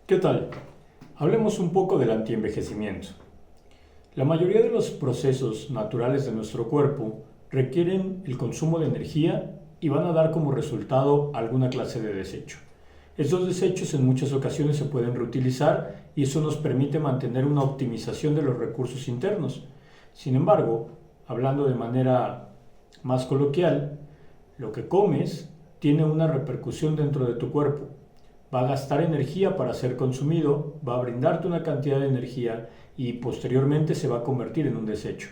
¿Qué tal? Hablemos un poco del antienvejecimiento. La mayoría de los procesos naturales de nuestro cuerpo requieren el consumo de energía y van a dar como resultado alguna clase de desecho. Estos desechos en muchas ocasiones se pueden reutilizar y eso nos permite mantener una optimización de los recursos internos. Sin embargo, hablando de manera más coloquial, lo que comes tiene una repercusión dentro de tu cuerpo. Va a gastar energía para ser consumido, va a brindarte una cantidad de energía y posteriormente se va a convertir en un desecho.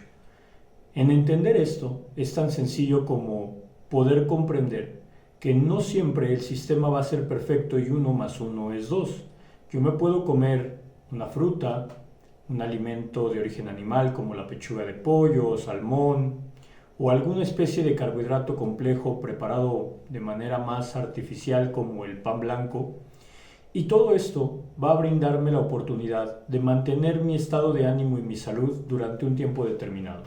En entender esto es tan sencillo como poder comprender que no siempre el sistema va a ser perfecto y 1 más 1 es 2. Yo me puedo comer una fruta, un alimento de origen animal como la pechuga de pollo o salmón, o alguna especie de carbohidrato complejo preparado de manera más artificial como el pan blanco, y todo esto va a brindarme la oportunidad de mantener mi estado de ánimo y mi salud durante un tiempo determinado.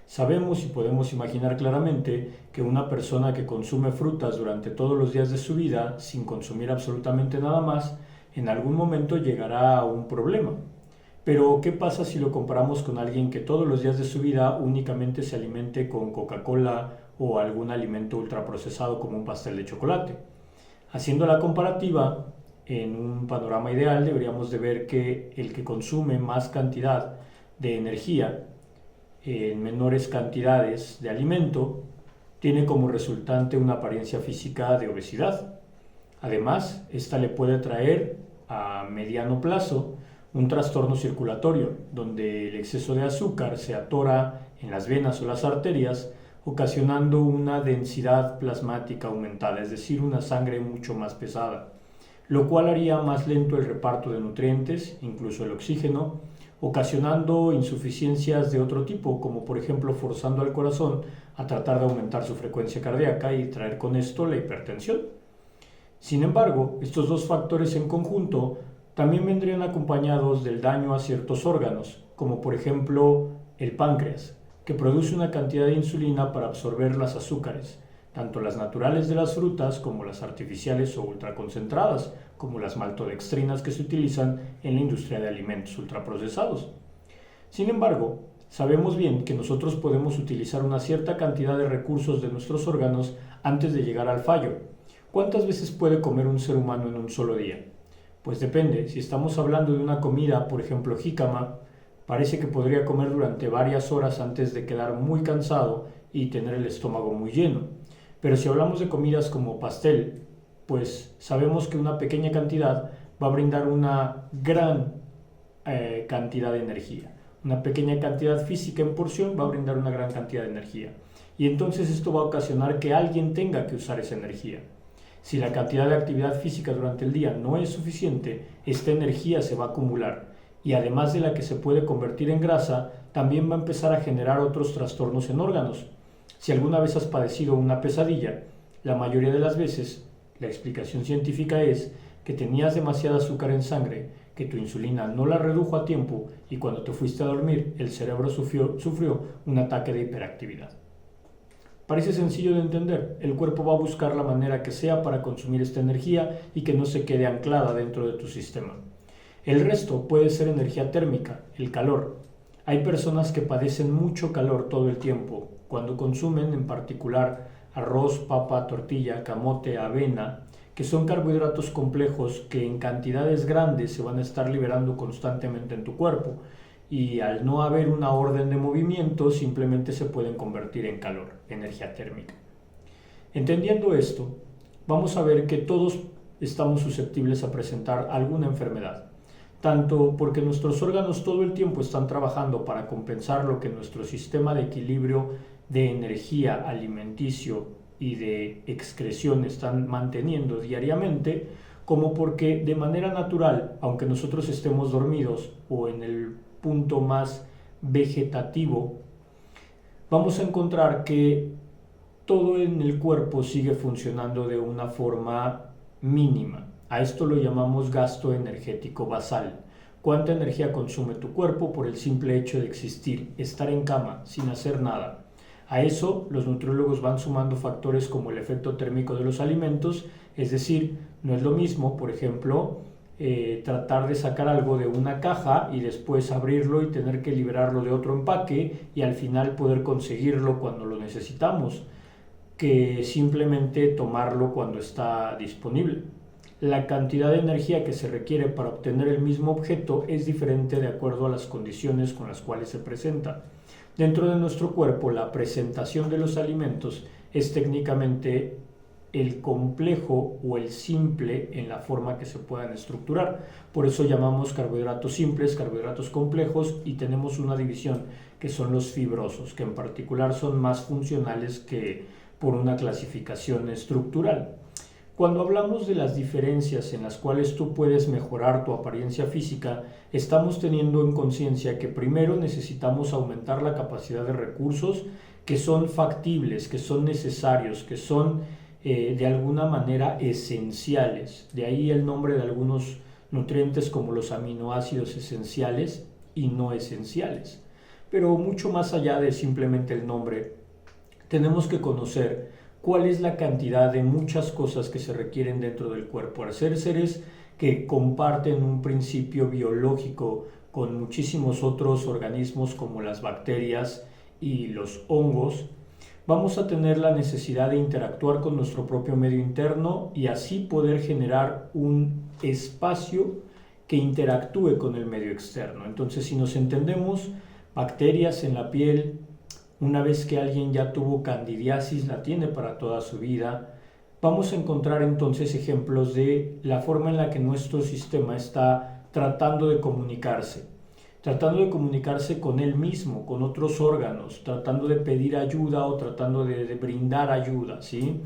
Sabemos y podemos imaginar claramente que una persona que consume frutas durante todos los días de su vida sin consumir absolutamente nada más, en algún momento llegará a un problema. Pero, ¿qué pasa si lo comparamos con alguien que todos los días de su vida únicamente se alimente con Coca-Cola o algún alimento ultraprocesado como un pastel de chocolate? Haciendo la comparativa, en un panorama ideal deberíamos de ver que el que consume más cantidad de energía en menores cantidades de alimento tiene como resultante una apariencia física de obesidad. Además, esta le puede traer a mediano plazo un trastorno circulatorio, donde el exceso de azúcar se atora en las venas o las arterias, ocasionando una densidad plasmática aumentada, es decir, una sangre mucho más pesada, lo cual haría más lento el reparto de nutrientes, incluso el oxígeno, ocasionando insuficiencias de otro tipo, como por ejemplo forzando al corazón a tratar de aumentar su frecuencia cardíaca y traer con esto la hipertensión. Sin embargo, estos dos factores en conjunto también vendrían acompañados del daño a ciertos órganos, como por ejemplo el páncreas, que produce una cantidad de insulina para absorber las azúcares, tanto las naturales de las frutas como las artificiales o ultraconcentradas, como las maltodextrinas que se utilizan en la industria de alimentos ultraprocesados. Sin embargo, sabemos bien que nosotros podemos utilizar una cierta cantidad de recursos de nuestros órganos antes de llegar al fallo. ¿Cuántas veces puede comer un ser humano en un solo día? Pues depende. Si estamos hablando de una comida, por ejemplo jícama, parece que podría comer durante varias horas antes de quedar muy cansado y tener el estómago muy lleno. Pero si hablamos de comidas como pastel, pues sabemos que una pequeña cantidad va a brindar una gran cantidad de energía. Una pequeña cantidad física en porción va a brindar una gran cantidad de energía. Y entonces esto va a ocasionar que alguien tenga que usar esa energía. Si la cantidad de actividad física durante el día no es suficiente, esta energía se va a acumular y además de la que se puede convertir en grasa, también va a empezar a generar otros trastornos en órganos. Si alguna vez has padecido una pesadilla, la mayoría de las veces la explicación científica es que tenías demasiada azúcar en sangre, que tu insulina no la redujo a tiempo y cuando te fuiste a dormir el cerebro sufrió un ataque de hiperactividad. Parece sencillo de entender, el cuerpo va a buscar la manera que sea para consumir esta energía y que no se quede anclada dentro de tu sistema. El resto puede ser energía térmica, el calor. Hay personas que padecen mucho calor todo el tiempo, cuando consumen en particular arroz, papa, tortilla, camote, avena, que son carbohidratos complejos que en cantidades grandes se van a estar liberando constantemente en tu cuerpo y al no haber una orden de movimiento simplemente se pueden convertir en calor, energía térmica. Entendiendo esto, vamos a ver que todos estamos susceptibles a presentar alguna enfermedad, tanto porque nuestros órganos todo el tiempo están trabajando para compensar lo que nuestro sistema de equilibrio de energía alimenticio y de excreción están manteniendo diariamente, como porque de manera natural, aunque nosotros estemos dormidos o en el punto más vegetativo, vamos a encontrar que todo en el cuerpo sigue funcionando de una forma mínima. A esto lo llamamos gasto energético basal. ¿Cuánta energía consume tu cuerpo por el simple hecho de existir, estar en cama, sin hacer nada? A eso los nutriólogos van sumando factores como el efecto térmico de los alimentos, es decir, no es lo mismo, por ejemplo, tratar de sacar algo de una caja y después abrirlo y tener que liberarlo de otro empaque y al final poder conseguirlo cuando lo necesitamos, que simplemente tomarlo cuando está disponible. La cantidad de energía que se requiere para obtener el mismo objeto es diferente de acuerdo a las condiciones con las cuales se presenta. Dentro de nuestro cuerpo, la presentación de los alimentos es técnicamente el complejo o el simple en la forma que se puedan estructurar. Por eso llamamos carbohidratos simples, carbohidratos complejos, y tenemos una división que son los fibrosos, que en particular son más funcionales que por una clasificación estructural. Cuando hablamos de las diferencias en las cuales tú puedes mejorar tu apariencia física, estamos teniendo en conciencia que primero necesitamos aumentar la capacidad de recursos que son factibles, que son necesarios, que son de alguna manera esenciales. De ahí el nombre de algunos nutrientes como los aminoácidos esenciales y no esenciales. Pero mucho más allá de simplemente el nombre, tenemos que conocer cuál es la cantidad de muchas cosas que se requieren dentro del cuerpo. Al ser seres que comparten un principio biológico con muchísimos otros organismos como las bacterias y los hongos, vamos a tener la necesidad de interactuar con nuestro propio medio interno y así poder generar un espacio que interactúe con el medio externo. Entonces, si nos entendemos, bacterias en la piel, una vez que alguien ya tuvo candidiasis, la tiene para toda su vida, vamos a encontrar entonces ejemplos de la forma en la que nuestro sistema está tratando de comunicarse con él mismo, con otros órganos, tratando de pedir ayuda o tratando de brindar ayuda, ¿sí?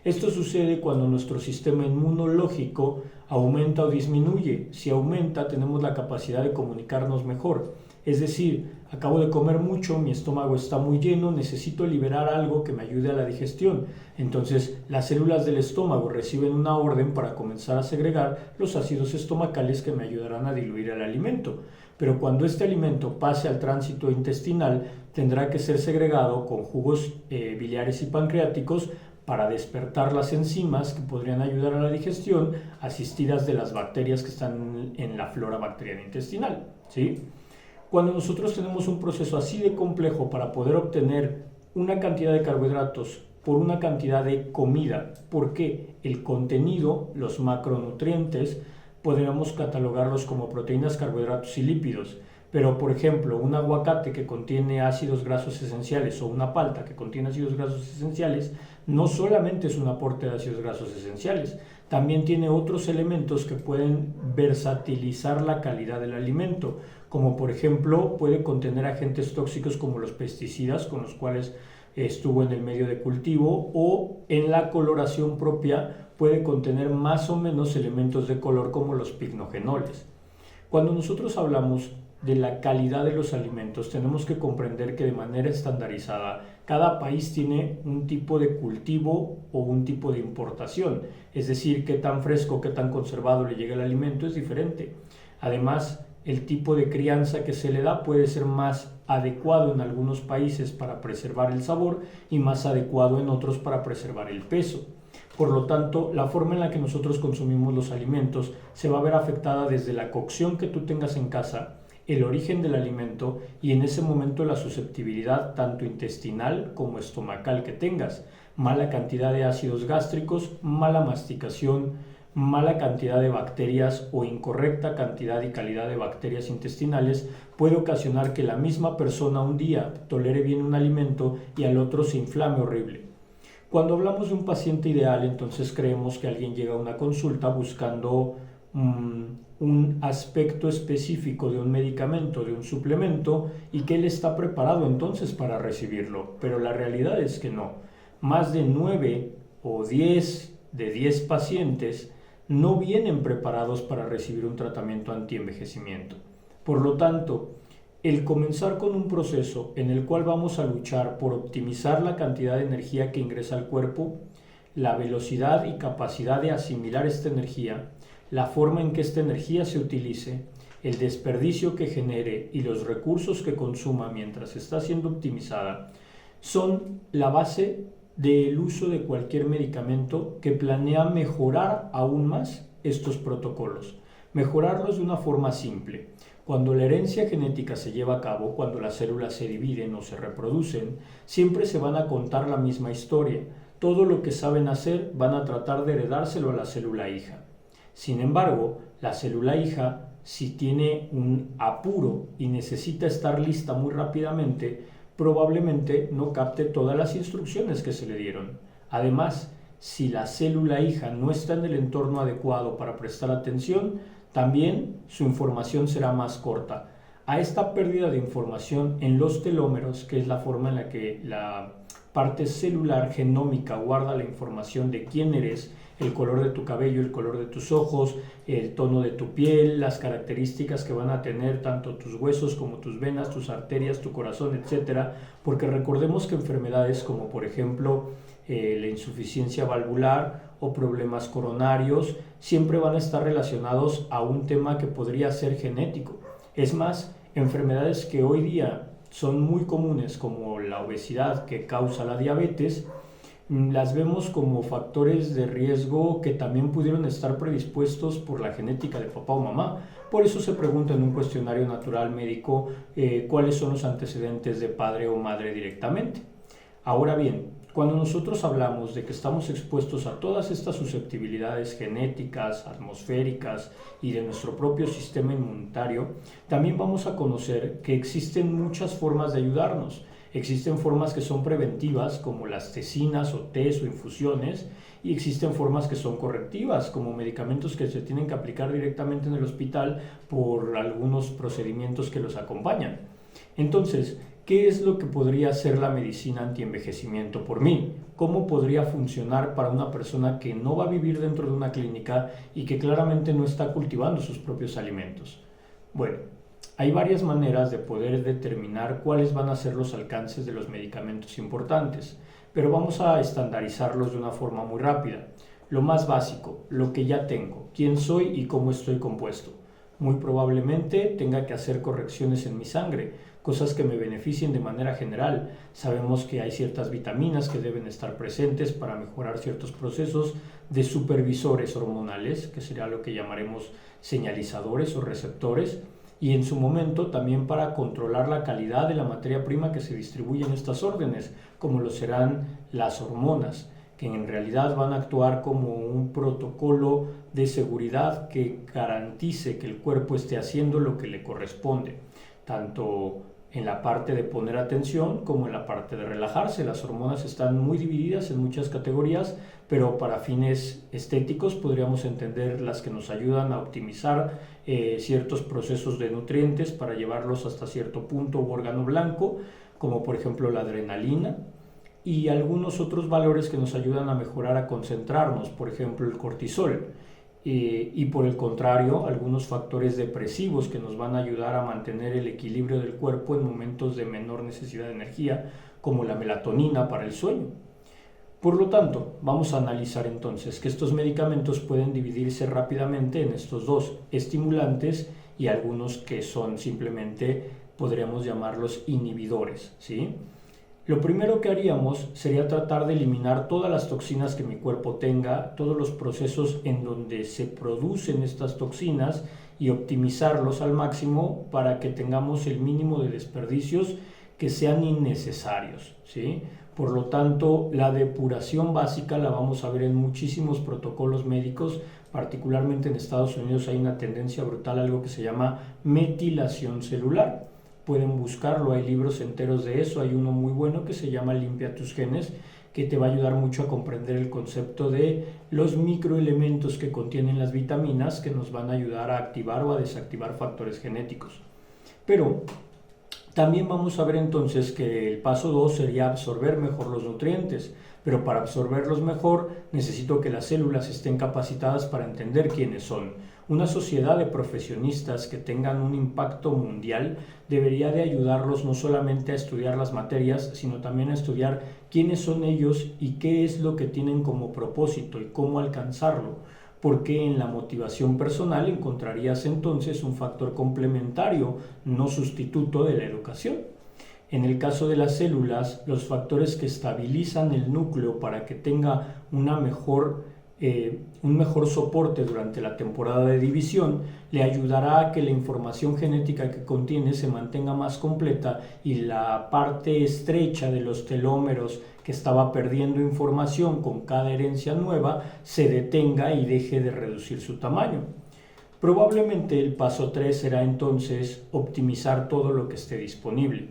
Esto sucede cuando nuestro sistema inmunológico aumenta o disminuye. Si aumenta, tenemos la capacidad de comunicarnos mejor. Es decir, acabo de comer mucho, mi estómago está muy lleno, necesito liberar algo que me ayude a la digestión. Entonces, las células del estómago reciben una orden para comenzar a segregar los ácidos estomacales que me ayudarán a diluir el alimento. Pero cuando este alimento pase al tránsito intestinal, tendrá que ser segregado con jugos biliares y pancreáticos para despertar las enzimas que podrían ayudar a la digestión, asistidas de las bacterias que están en la flora bacteriana intestinal, ¿sí? Cuando nosotros tenemos un proceso así de complejo para poder obtener una cantidad de carbohidratos por una cantidad de comida, porque el contenido, los macronutrientes, podríamos catalogarlos como proteínas, carbohidratos y lípidos. Pero, por ejemplo, un aguacate que contiene ácidos grasos esenciales o una palta que contiene ácidos grasos esenciales, no solamente es un aporte de ácidos grasos esenciales, también tiene otros elementos que pueden versatilizar la calidad del alimento, como por ejemplo puede contener agentes tóxicos como los pesticidas con los cuales estuvo en el medio de cultivo, o en la coloración propia puede contener más o menos elementos de color como los pigmogenoles. Cuando nosotros hablamos de la calidad de los alimentos, tenemos que comprender que de manera estandarizada cada país tiene un tipo de cultivo o un tipo de importación, es decir, qué tan fresco, qué tan conservado le llega el alimento es diferente. Además, el tipo de crianza que se le da puede ser más adecuado en algunos países para preservar el sabor y más adecuado en otros para preservar el peso. Por lo tanto, la forma en la que nosotros consumimos los alimentos se va a ver afectada desde la cocción que tú tengas en casa, el origen del alimento y en ese momento la susceptibilidad tanto intestinal como estomacal que tengas, mala cantidad de ácidos gástricos, mala masticación, mala cantidad de bacterias o incorrecta cantidad y calidad de bacterias intestinales puede ocasionar que la misma persona un día tolere bien un alimento y al otro se inflame horrible. Cuando hablamos de un paciente ideal, entonces creemos que alguien llega a una consulta buscando un aspecto específico de un medicamento, de un suplemento, y que él está preparado entonces para recibirlo, pero la realidad es que no. Más de 9 o 10 de 10 pacientes no vienen preparados para recibir un tratamiento antienvejecimiento. Por lo tanto, el comenzar con un proceso en el cual vamos a luchar por optimizar la cantidad de energía que ingresa al cuerpo, la velocidad y capacidad de asimilar esta energía, la forma en que esta energía se utilice, el desperdicio que genere y los recursos que consuma mientras está siendo optimizada, son la base del uso de cualquier medicamento que planea mejorar aún más estos protocolos. Mejorarlos de una forma simple. Cuando la herencia genética se lleva a cabo, cuando las células se dividen o se reproducen, siempre se van a contar la misma historia. Todo lo que saben hacer van a tratar de heredárselo a la célula hija. Sin embargo, la célula hija, si tiene un apuro y necesita estar lista muy rápidamente, probablemente no capte todas las instrucciones que se le dieron. Además, si la célula hija no está en el entorno adecuado para prestar atención, también su información será más corta. A esta pérdida de información en los telómeros, que es la forma en la que la parte celular genómica guarda la información de quién eres, el color de tu cabello, el color de tus ojos, el tono de tu piel, las características que van a tener tanto tus huesos como tus venas, tus arterias, tu corazón, etc. Porque recordemos que enfermedades como por ejemplo la insuficiencia valvular o problemas coronarios siempre van a estar relacionados a un tema que podría ser genético. Es más, enfermedades que hoy día son muy comunes como la obesidad que causa la diabetes, las vemos como factores de riesgo que también pudieron estar predispuestos por la genética de papá o mamá. Por eso se pregunta en un cuestionario natural médico cuáles son los antecedentes de padre o madre directamente. Ahora bien, cuando nosotros hablamos de que estamos expuestos a todas estas susceptibilidades genéticas, atmosféricas y de nuestro propio sistema inmunitario, también vamos a conocer que existen muchas formas de ayudarnos. Existen formas que son preventivas, como las tecinas o tés o infusiones, y existen formas que son correctivas, como medicamentos que se tienen que aplicar directamente en el hospital por algunos procedimientos que los acompañan. Entonces, ¿qué es lo que podría hacer la medicina antienvejecimiento por mí? ¿Cómo podría funcionar para una persona que no va a vivir dentro de una clínica y que claramente no está cultivando sus propios alimentos? Bueno, hay varias maneras de poder determinar cuáles van a ser los alcances de los medicamentos importantes, pero vamos a estandarizarlos de una forma muy rápida. Lo más básico, lo que ya tengo, quién soy y cómo estoy compuesto. Muy probablemente tenga que hacer correcciones en mi sangre, cosas que me beneficien de manera general. Sabemos que hay ciertas vitaminas que deben estar presentes para mejorar ciertos procesos de supervisores hormonales, que será lo que llamaremos señalizadores o receptores, y en su momento también para controlar la calidad de la materia prima que se distribuye en estas órdenes, como lo serán las hormonas, que en realidad van a actuar como un protocolo de seguridad que garantice que el cuerpo esté haciendo lo que le corresponde, tanto en la parte de poner atención como en la parte de relajarse. Las hormonas están muy divididas en muchas categorías, pero para fines estéticos podríamos entender las que nos ayudan a optimizar ciertos procesos de nutrientes para llevarlos hasta cierto punto u órgano blanco, como por ejemplo la adrenalina, y algunos otros valores que nos ayudan a mejorar, a concentrarnos, por ejemplo el cortisol. Y por el contrario, algunos factores depresivos que nos van a ayudar a mantener el equilibrio del cuerpo en momentos de menor necesidad de energía, como la melatonina para el sueño. Por lo tanto, vamos a analizar entonces que estos medicamentos pueden dividirse rápidamente en estos dos, estimulantes y algunos que son simplemente, podríamos llamarlos inhibidores, ¿sí? Lo primero que haríamos sería tratar de eliminar todas las toxinas que mi cuerpo tenga, todos los procesos en donde se producen estas toxinas y optimizarlos al máximo para que tengamos el mínimo de desperdicios que sean innecesarios, ¿sí? Por lo tanto, la depuración básica la vamos a ver en muchísimos protocolos médicos, particularmente en Estados Unidos hay una tendencia brutal a algo que se llama metilación celular. Pueden buscarlo, hay libros enteros de eso, hay uno muy bueno que se llama Limpia tus genes, que te va a ayudar mucho a comprender el concepto de los microelementos que contienen las vitaminas que nos van a ayudar a activar o a desactivar factores genéticos. Pero también vamos a ver entonces que el paso 2 sería absorber mejor los nutrientes, pero para absorberlos mejor necesito que las células estén capacitadas para entender quiénes son. Una sociedad de profesionistas que tengan un impacto mundial debería de ayudarlos no solamente a estudiar las materias, sino también a estudiar quiénes son ellos y qué es lo que tienen como propósito y cómo alcanzarlo, porque en la motivación personal encontrarías entonces un factor complementario, no sustituto de la educación. En el caso de las células, los factores que estabilizan el núcleo para que tenga una mejor un mejor soporte durante la temporada de división le ayudará a que la información genética que contiene se mantenga más completa y la parte estrecha de los telómeros que estaba perdiendo información con cada herencia nueva se detenga y deje de reducir su tamaño. Probablemente el paso 3 será entonces optimizar todo lo que esté disponible.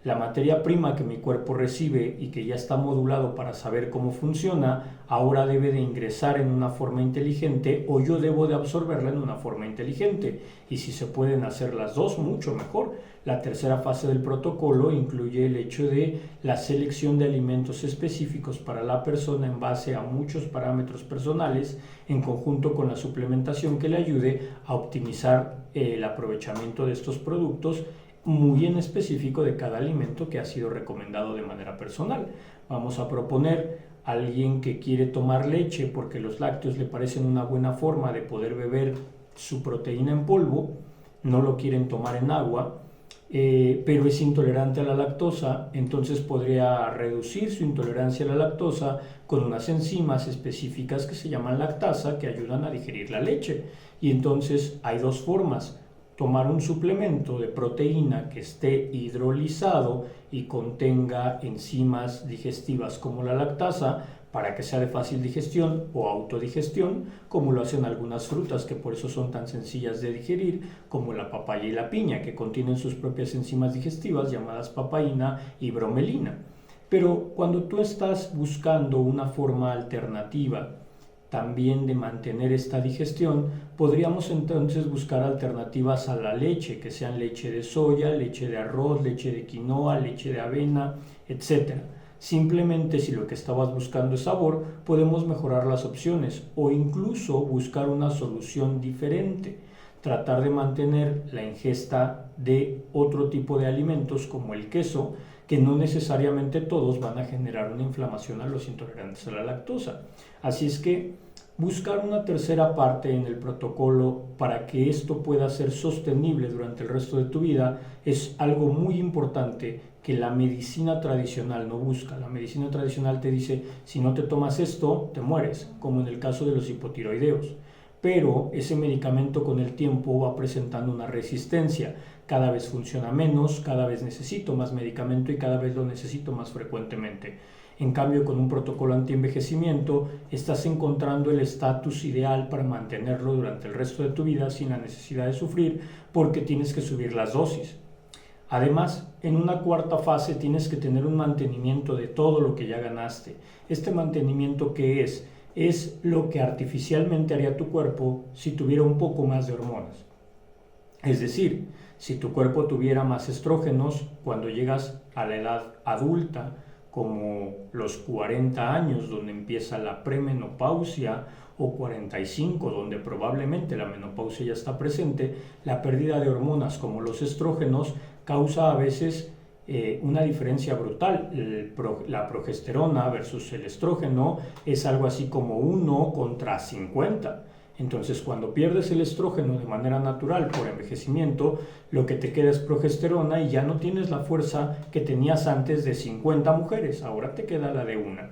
La materia prima que mi cuerpo recibe y que ya está modulado para saber cómo funciona, ahora debe de ingresar en una forma inteligente o yo debo de absorberla en una forma inteligente. Y si se pueden hacer las dos, mucho mejor. La tercera fase del protocolo incluye el hecho de la selección de alimentos específicos para la persona en base a muchos parámetros personales, en conjunto con la suplementación que le ayude a optimizar el aprovechamiento de estos productos muy en específico de cada alimento que ha sido recomendado de manera personal. Vamos a proponer a alguien que quiere tomar leche porque los lácteos le parecen una buena forma de poder beber su proteína en polvo, no lo quieren tomar en agua, pero es intolerante a la lactosa, entonces podría reducir su intolerancia a la lactosa con unas enzimas específicas que se llaman lactasa que ayudan a digerir la leche. Y entonces hay dos formas: tomar un suplemento de proteína que esté hidrolizado y contenga enzimas digestivas como la lactasa para que sea de fácil digestión o autodigestión, como lo hacen algunas frutas que por eso son tan sencillas de digerir, como la papaya y la piña, que contienen sus propias enzimas digestivas llamadas papaína y bromelina. Pero cuando tú estás buscando una forma alternativa también de mantener esta digestión, podríamos entonces buscar alternativas a la leche, que sean leche de soya, leche de arroz, leche de quinoa, leche de avena, etc. Simplemente, si lo que estabas buscando es sabor, podemos mejorar las opciones o incluso buscar una solución diferente. Tratar de mantener la ingesta de otro tipo de alimentos como el queso, que no necesariamente todos van a generar una inflamación a los intolerantes a la lactosa. Así es que buscar una tercera parte en el protocolo para que esto pueda ser sostenible durante el resto de tu vida es algo muy importante que la medicina tradicional no busca. La medicina tradicional te dice, si no te tomas esto, te mueres, como en el caso de los hipotiroideos. Pero ese medicamento con el tiempo va presentando una resistencia. Cada vez funciona menos, cada vez necesito más medicamento y cada vez lo necesito más frecuentemente. En cambio, con un protocolo antienvejecimiento, estás encontrando el estatus ideal para mantenerlo durante el resto de tu vida sin la necesidad de sufrir porque tienes que subir las dosis. Además, en una cuarta fase tienes que tener un mantenimiento de todo lo que ya ganaste. ¿Este mantenimiento qué es? Es lo que artificialmente haría tu cuerpo si tuviera un poco más de hormonas. Es decir, si tu cuerpo tuviera más estrógenos cuando llegas a la edad adulta, como los 40 años donde empieza la premenopausia o 45 donde probablemente la menopausia ya está presente, la pérdida de hormonas como los estrógenos causa a veces una diferencia brutal. La progesterona versus el estrógeno es algo así como 1 contra 50. Entonces, cuando pierdes el estrógeno de manera natural por envejecimiento, lo que te queda es progesterona y ya no tienes la fuerza que tenías antes de 50 mujeres, ahora te queda la de una.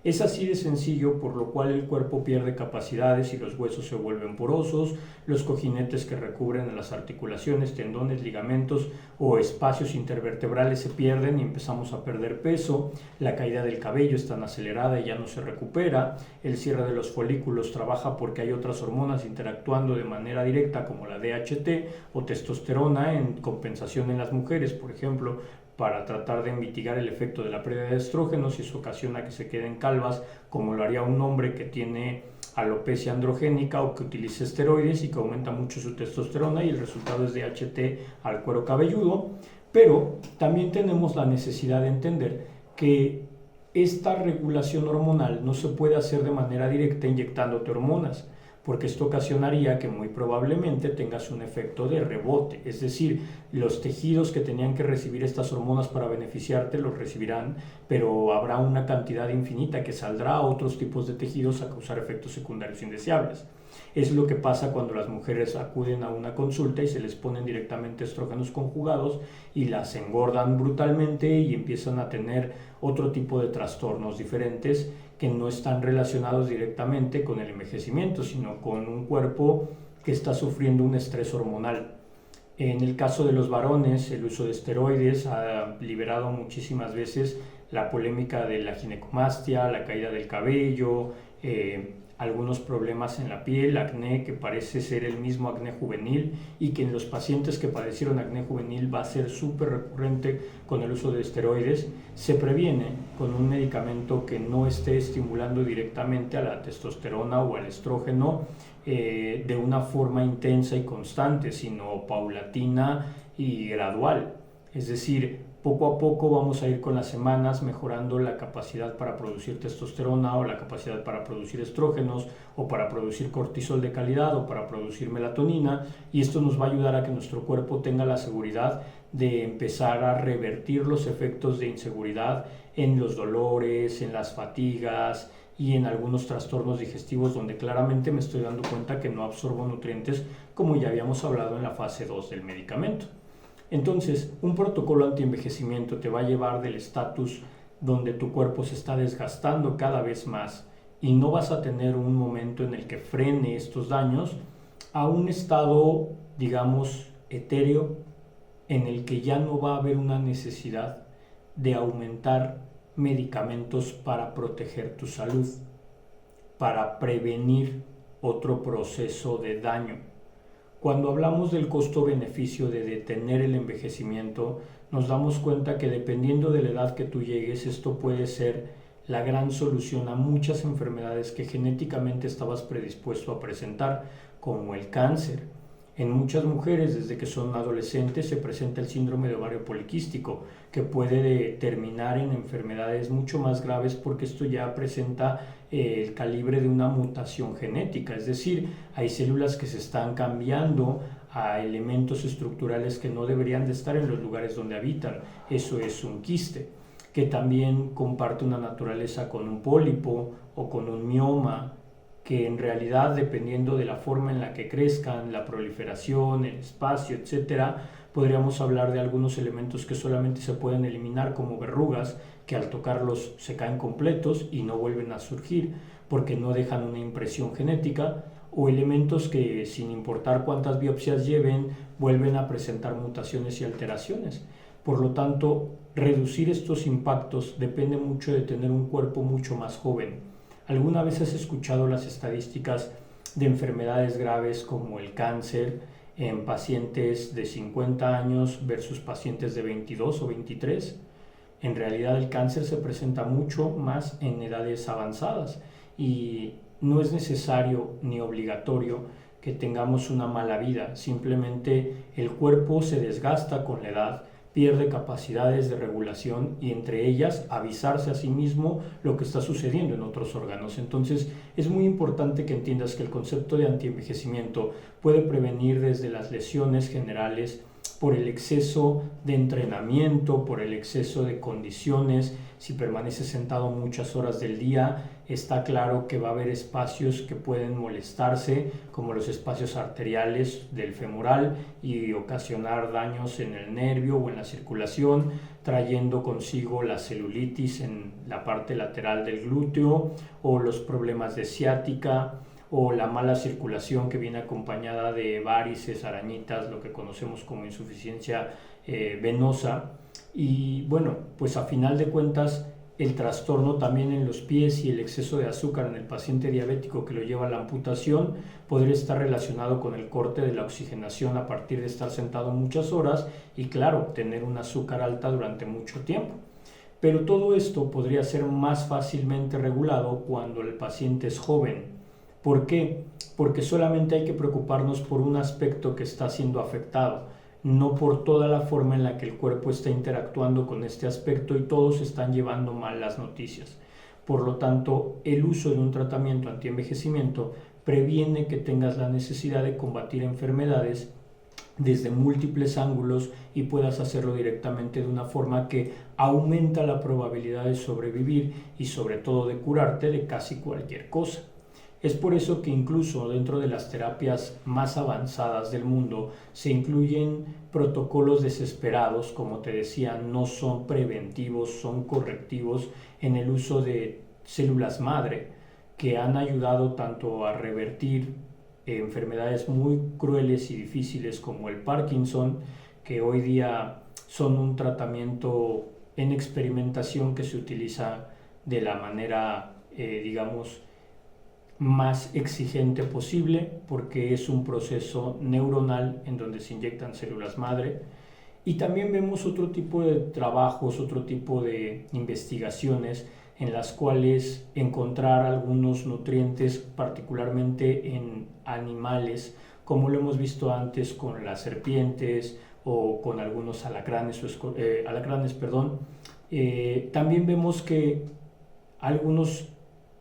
Es así de sencillo, por lo cual el cuerpo pierde capacidades y los huesos se vuelven porosos, los cojinetes que recubren las articulaciones, tendones, ligamentos o espacios intervertebrales se pierden y empezamos a perder peso, la caída del cabello es tan acelerada y ya no se recupera, el cierre de los folículos trabaja porque hay otras hormonas interactuando de manera directa como la DHT o testosterona en compensación en las mujeres, por ejemplo, para tratar de mitigar el efecto de la pérdida de estrógenos y eso ocasiona que se queden calvas, como lo haría un hombre que tiene alopecia androgénica o que utiliza esteroides y que aumenta mucho su testosterona y el resultado es DHT al cuero cabelludo. Pero también tenemos la necesidad de entender que esta regulación hormonal no se puede hacer de manera directa inyectándote hormonas, porque esto ocasionaría que muy probablemente tengas un efecto de rebote, es decir, los tejidos que tenían que recibir estas hormonas para beneficiarte los recibirán, pero habrá una cantidad infinita que saldrá a otros tipos de tejidos a causar efectos secundarios indeseables. Es lo que pasa cuando las mujeres acuden a una consulta y se les ponen directamente estrógenos conjugados y las engordan brutalmente y empiezan a tener otro tipo de trastornos diferentes que no están relacionados directamente con el envejecimiento, sino con un cuerpo que está sufriendo un estrés hormonal. En el caso de los varones, el uso de esteroides ha liberado muchísimas veces la polémica de la ginecomastia, la caída del cabello, algunos problemas en la piel, acné que parece ser el mismo acné juvenil y que en los pacientes que padecieron acné juvenil va a ser súper recurrente con el uso de esteroides. Se previene con un medicamento que no esté estimulando directamente a la testosterona o al estrógeno de una forma intensa y constante, sino paulatina y gradual. Es decir, poco a poco vamos a ir con las semanas mejorando la capacidad para producir testosterona o la capacidad para producir estrógenos o para producir cortisol de calidad o para producir melatonina, y esto nos va a ayudar a que nuestro cuerpo tenga la seguridad de empezar a revertir los efectos de inseguridad en los dolores, en las fatigas y en algunos trastornos digestivos donde claramente me estoy dando cuenta que no absorbo nutrientes, como ya habíamos hablado en la fase 2 del medicamento. Entonces, un protocolo antienvejecimiento te va a llevar del estatus donde tu cuerpo se está desgastando cada vez más y no vas a tener un momento en el que frene estos daños, a un estado, digamos, etéreo, en el que ya no va a haber una necesidad de aumentar medicamentos para proteger tu salud, para prevenir otro proceso de daño. Cuando hablamos del costo-beneficio de detener el envejecimiento, nos damos cuenta que dependiendo de la edad que tú llegues, esto puede ser la gran solución a muchas enfermedades que genéticamente estabas predispuesto a presentar, como el cáncer. En muchas mujeres, desde que son adolescentes, se presenta el síndrome de ovario poliquístico, que puede terminar en enfermedades mucho más graves porque esto ya presenta el calibre de una mutación genética, es decir, hay células que se están cambiando a elementos estructurales que no deberían de estar en los lugares donde habitan. Eso es un quiste, que también comparte una naturaleza con un pólipo o con un mioma, que en realidad, dependiendo de la forma en la que crezcan, la proliferación, el espacio, etcétera, podríamos hablar de algunos elementos que solamente se pueden eliminar, como verrugas, que al tocarlos se caen completos y no vuelven a surgir porque no dejan una impresión genética, o elementos que, sin importar cuántas biopsias lleven, vuelven a presentar mutaciones y alteraciones. Por lo tanto, reducir estos impactos depende mucho de tener un cuerpo mucho más joven. ¿Alguna vez has escuchado las estadísticas de enfermedades graves como el cáncer en pacientes de 50 años versus pacientes de 22 o 23? En realidad el cáncer se presenta mucho más en edades avanzadas y no es necesario ni obligatorio que tengamos una mala vida, simplemente el cuerpo se desgasta con la edad, pierde capacidades de regulación y entre ellas avisarse a sí mismo lo que está sucediendo en otros órganos. Entonces es muy importante que entiendas que el concepto de antienvejecimiento puede prevenir desde las lesiones generales por el exceso de entrenamiento, por el exceso de condiciones. Si permaneces sentado muchas horas del día, está claro que va a haber espacios que pueden molestarse, como los espacios arteriales del femoral, y ocasionar daños en el nervio o en la circulación, trayendo consigo la celulitis en la parte lateral del glúteo, o los problemas de ciática, o la mala circulación que viene acompañada de varices, arañitas, lo que conocemos como insuficiencia venosa. Y bueno, pues a final de cuentas el trastorno también en los pies y el exceso de azúcar en el paciente diabético que lo lleva a la amputación podría estar relacionado con el corte de la oxigenación a partir de estar sentado muchas horas y, claro, tener un azúcar alta durante mucho tiempo. Pero todo esto podría ser más fácilmente regulado cuando el paciente es joven. ¿Por qué? Porque solamente hay que preocuparnos por un aspecto que está siendo afectado, no por toda la forma en la que el cuerpo está interactuando con este aspecto y todos están llevando mal las noticias. Por lo tanto, el uso de un tratamiento antienvejecimiento previene que tengas la necesidad de combatir enfermedades desde múltiples ángulos y puedas hacerlo directamente de una forma que aumenta la probabilidad de sobrevivir y sobre todo de curarte de casi cualquier cosa. Es por eso que incluso dentro de las terapias más avanzadas del mundo se incluyen protocolos desesperados, como te decía, no son preventivos, son correctivos en el uso de células madre que han ayudado tanto a revertir enfermedades muy crueles y difíciles como el Parkinson, que hoy día son un tratamiento en experimentación que se utiliza de la manera, digamos, más exigente posible, porque es un proceso neuronal en donde se inyectan células madre. Y también vemos otro tipo de trabajos, otro tipo de investigaciones en las cuales encontrar algunos nutrientes, particularmente en animales, como lo hemos visto antes con las serpientes o con algunos alacranes, también vemos que algunos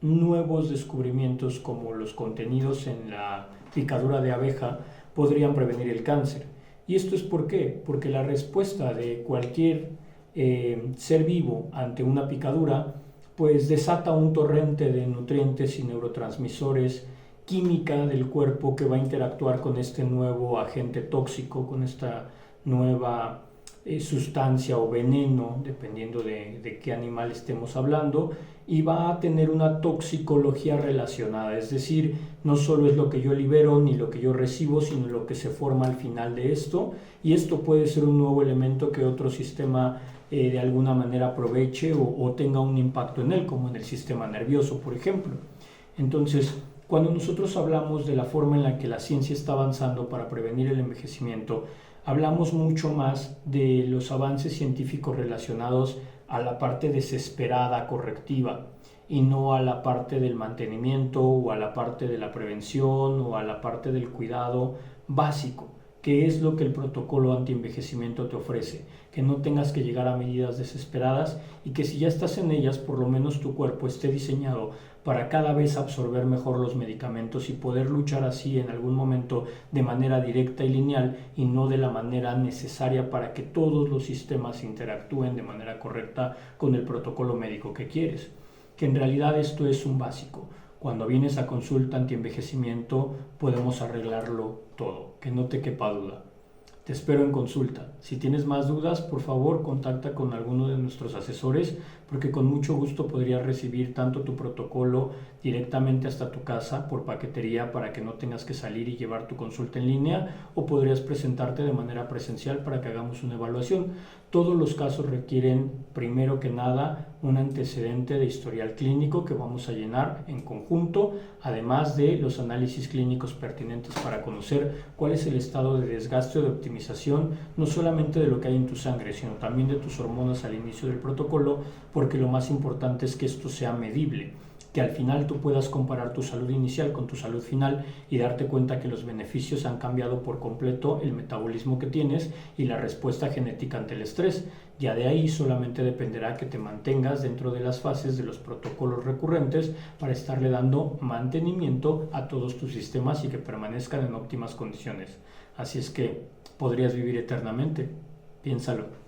nuevos descubrimientos como los contenidos en la picadura de abeja podrían prevenir el cáncer. ¿Y esto es por qué? Porque la respuesta de cualquier ser vivo ante una picadura pues desata un torrente de nutrientes y neurotransmisores, química del cuerpo que va a interactuar con este nuevo agente tóxico, con esta nueva sustancia o veneno, dependiendo de qué animal estemos hablando, y va a tener una toxicología relacionada, es decir, no solo es lo que yo libero ni lo que yo recibo, sino lo que se forma al final de esto, y esto puede ser un nuevo elemento que otro sistema de alguna manera aproveche o tenga un impacto en él, como en el sistema nervioso, por ejemplo. Entonces, cuando nosotros hablamos de la forma en la que la ciencia está avanzando para prevenir el envejecimiento, hablamos mucho más de los avances científicos relacionados a la parte desesperada, correctiva, y no a la parte del mantenimiento o a la parte de la prevención o a la parte del cuidado básico, que es lo que el protocolo antienvejecimiento te ofrece, que no tengas que llegar a medidas desesperadas y que si ya estás en ellas, por lo menos tu cuerpo esté diseñado para cada vez absorber mejor los medicamentos y poder luchar así en algún momento de manera directa y lineal y no de la manera necesaria para que todos los sistemas interactúen de manera correcta con el protocolo médico que quieres. Que en realidad esto es un básico. Cuando vienes a consulta antienvejecimiento podemos arreglarlo todo, que no te quepa duda. Te espero en consulta. Si tienes más dudas, por favor, contacta con alguno de nuestros asesores, porque con mucho gusto podrías recibir tanto tu protocolo directamente hasta tu casa por paquetería para que no tengas que salir y llevar tu consulta en línea, o podrías presentarte de manera presencial para que hagamos una evaluación. Todos los casos requieren, primero que nada, un antecedente de historial clínico que vamos a llenar en conjunto, además de los análisis clínicos pertinentes para conocer cuál es el estado de desgaste o de optimización, no solamente de lo que hay en tu sangre, sino también de tus hormonas al inicio del protocolo, porque lo más importante es que esto sea medible, que al final tú puedas comparar tu salud inicial con tu salud final y darte cuenta que los beneficios han cambiado por completo el metabolismo que tienes y la respuesta genética ante el estrés. Ya de ahí solamente dependerá que te mantengas dentro de las fases de los protocolos recurrentes para estarle dando mantenimiento a todos tus sistemas y que permanezcan en óptimas condiciones. Así es que podrías vivir eternamente. Piénsalo.